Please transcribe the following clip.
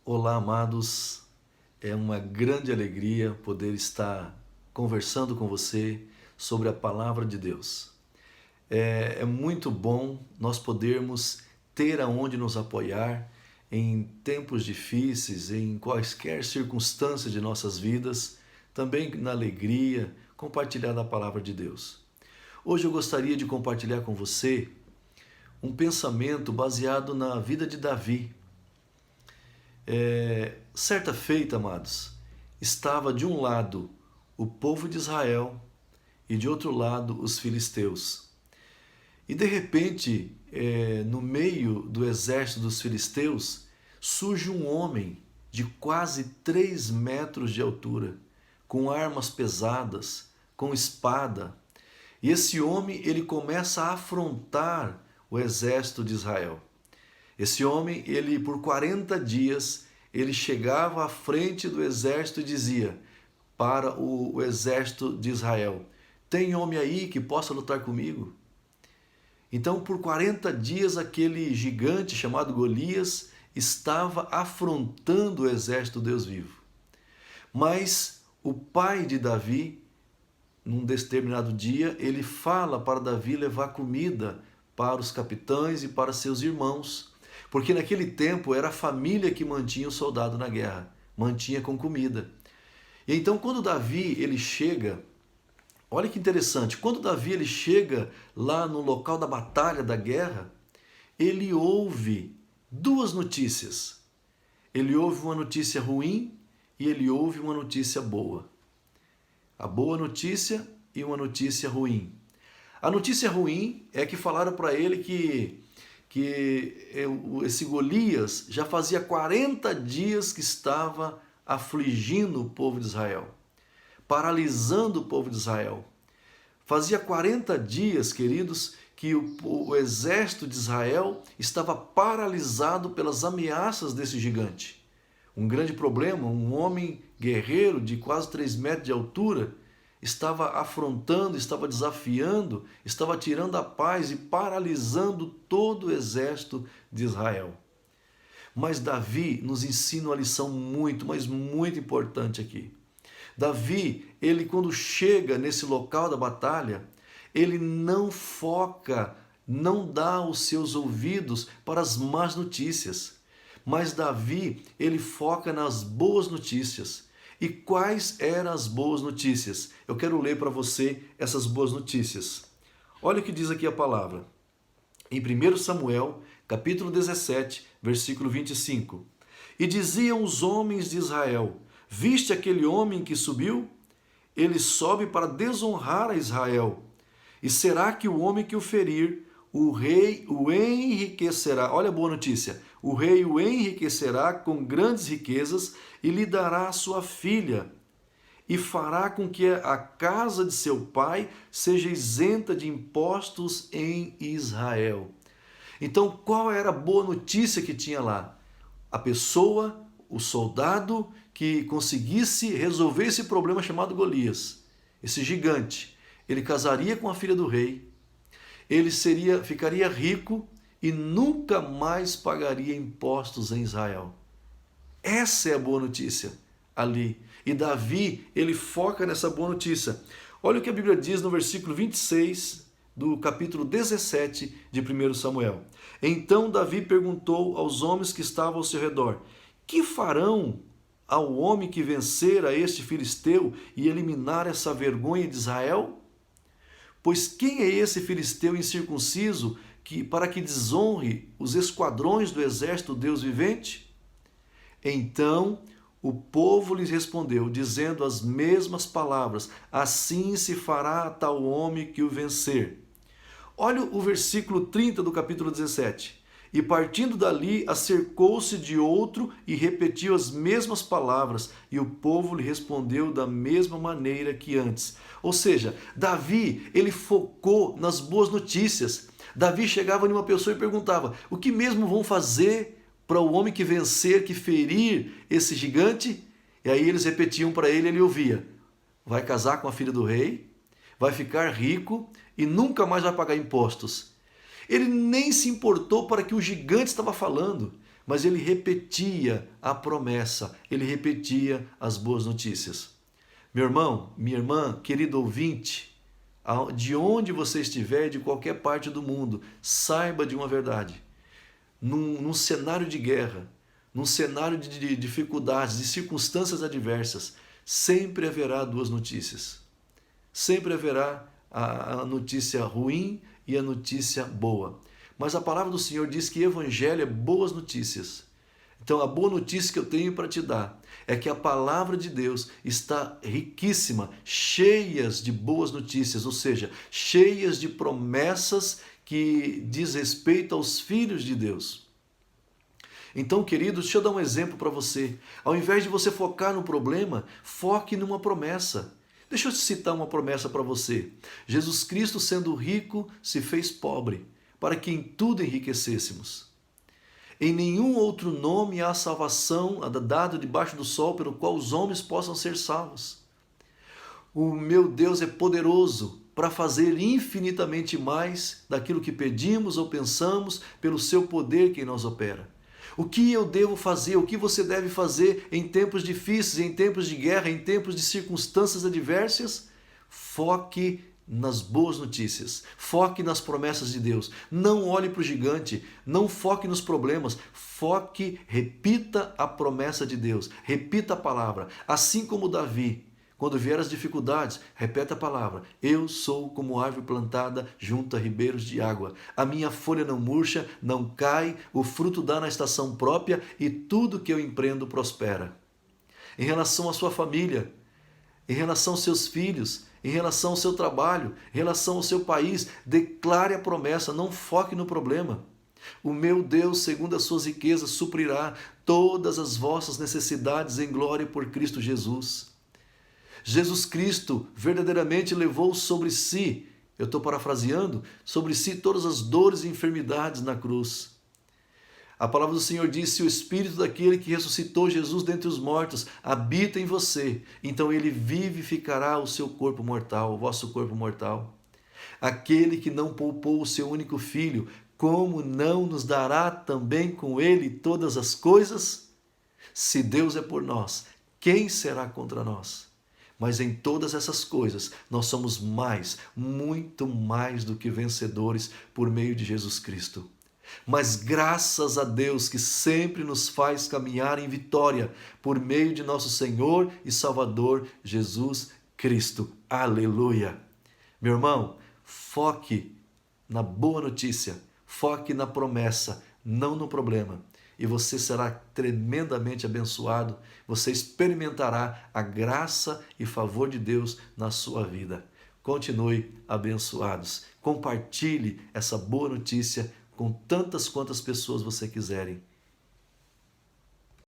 Olá, amados. É uma grande alegria poder estar conversando com você sobre a palavra de Deus. É muito bom nós podermos ter aonde nos apoiar em tempos difíceis, em quaisquer circunstâncias de nossas vidas, também na alegria, compartilhar da palavra de Deus. Hoje eu gostaria de compartilhar com você um pensamento baseado na vida de Davi. Certa feita, amados, estava de um lado o povo de Israel e de outro lado os filisteus. E de repente, no meio do exército dos filisteus, surge um homem de quase 3 metros de altura, com armas pesadas, com espada. E esse homem, ele começa a afrontar o exército de Israel. Esse homem, ele por 40 dias, ele chegava à frente do exército e dizia para o exército de Israel: tem homem aí que possa lutar comigo? Então, por 40 dias, aquele gigante chamado Golias estava afrontando o exército do Deus vivo. Mas o pai de Davi, num determinado dia, ele fala para Davi levar comida para os capitães e para seus irmãos. Porque naquele tempo era a família que mantinha o soldado na guerra, mantinha com comida. E então quando Davi ele chega, olha que interessante, quando Davi ele chega lá no local da batalha, da guerra, ele ouve duas notícias. Ele ouve uma notícia ruim e ele ouve uma notícia boa. A boa notícia e uma notícia ruim. A notícia ruim é que falaram para ele que esse Golias já fazia 40 dias que estava afligindo o povo de Israel, paralisando o povo de Israel. Fazia 40 dias, queridos, que o exército de Israel estava paralisado pelas ameaças desse gigante. Um grande problema, um homem guerreiro de quase 3 metros de altura, estava afrontando, estava desafiando, estava tirando a paz e paralisando todo o exército de Israel. Mas Davi nos ensina uma lição muito, mas muito importante aqui. Davi, ele quando chega nesse local da batalha, ele não foca, não dá os seus ouvidos para as más notícias. Mas Davi, ele foca nas boas notícias. E quais eram as boas notícias? Eu quero ler para você essas boas notícias. Olha o que diz aqui a palavra. Em 1 Samuel, capítulo 17, versículo 25. E diziam os homens de Israel: viste aquele homem que subiu? Ele sobe para desonrar a Israel. E será que o homem que o ferir, o rei o enriquecerá? Olha a boa notícia. O rei o enriquecerá com grandes riquezas e lhe dará a sua filha, e fará com que a casa de seu pai seja isenta de impostos em Israel. Então, qual era a boa notícia que tinha lá? A pessoa, o soldado que conseguisse resolver esse problema chamado Golias, esse gigante, ele casaria com a filha do rei, ele ficaria rico e nunca mais pagaria impostos em Israel. Essa é a boa notícia ali. E Davi, ele foca nessa boa notícia. Olha o que a Bíblia diz no versículo 26 do capítulo 17 de 1 Samuel. Então Davi perguntou aos homens que estavam ao seu redor: que farão ao homem que vencer a este filisteu e eliminar essa vergonha de Israel? Pois quem é esse filisteu incircunciso para que desonre os esquadrões do exército do Deus vivente? Então o povo lhes respondeu, dizendo as mesmas palavras: assim se fará a tal homem que o vencer. Olha o versículo 30 do capítulo 17. E partindo dali, acercou-se de outro e repetiu as mesmas palavras, e o povo lhe respondeu da mesma maneira que antes. Ou seja, Davi, ele focou nas boas notícias. Davi chegava em uma pessoa e perguntava: o que mesmo vão fazer para o homem que vencer, que ferir esse gigante? E aí eles repetiam para ele, ele ouvia: vai casar com a filha do rei, vai ficar rico e nunca mais vai pagar impostos. Ele nem se importou para que o gigante estava falando, mas ele repetia a promessa, ele repetia as boas notícias. Meu irmão, minha irmã, querido ouvinte, de onde você estiver, de qualquer parte do mundo, saiba de uma verdade. Num cenário de guerra, num cenário de dificuldades, de circunstâncias adversas, sempre haverá duas notícias. Sempre haverá a notícia ruim e a notícia boa. Mas a palavra do Senhor diz que evangelho é boas notícias. Então a boa notícia que eu tenho para te dar é que a palavra de Deus está riquíssima, cheias de boas notícias, ou seja, cheias de promessas que diz respeito aos filhos de Deus. Então, queridos, deixa eu dar um exemplo para você. Ao invés de você focar no problema, foque numa promessa. Deixa eu te citar uma promessa para você. Jesus Cristo, sendo rico, se fez pobre, para que em tudo enriquecêssemos. Em nenhum outro nome há salvação dado debaixo do sol pelo qual os homens possam ser salvos. O meu Deus é poderoso para fazer infinitamente mais daquilo que pedimos ou pensamos pelo seu poder que em nós opera. O que eu devo fazer, o que você deve fazer em tempos difíceis, em tempos de guerra, em tempos de circunstâncias adversas? Foque nas boas notícias, foque nas promessas de Deus. Não olhe para o gigante, não foque nos problemas, foque, repita a promessa de Deus, repita a palavra. Assim como Davi, quando vier as dificuldades, repete a palavra. Eu sou como árvore plantada junto a ribeiros de água. A minha folha não murcha, não cai, o fruto dá na estação própria e tudo que eu empreendo prospera. Em relação à sua família, em relação aos seus filhos, em relação ao seu trabalho, em relação ao seu país, declare a promessa, não foque no problema. O meu Deus, segundo as suas riquezas, suprirá todas as vossas necessidades em glória por Cristo Jesus. Jesus Cristo verdadeiramente levou sobre si, eu estou parafraseando, sobre si todas as dores e enfermidades na cruz. A palavra do Senhor diz: se o Espírito daquele que ressuscitou Jesus dentre os mortos habita em você, então ele vivificará o seu corpo mortal, o vosso corpo mortal. Aquele que não poupou o seu único filho, como não nos dará também com ele todas as coisas? Se Deus é por nós, quem será contra nós? Mas em todas essas coisas, nós somos mais, muito mais do que vencedores por meio de Jesus Cristo. Mas graças a Deus que sempre nos faz caminhar em vitória por meio de nosso Senhor e Salvador Jesus Cristo. Aleluia! Meu irmão, foque na boa notícia, foque na promessa, não no problema. E você será tremendamente abençoado, você experimentará a graça e favor de Deus na sua vida. Continue abençoados. Compartilhe essa boa notícia com tantas quantas pessoas você quiserem.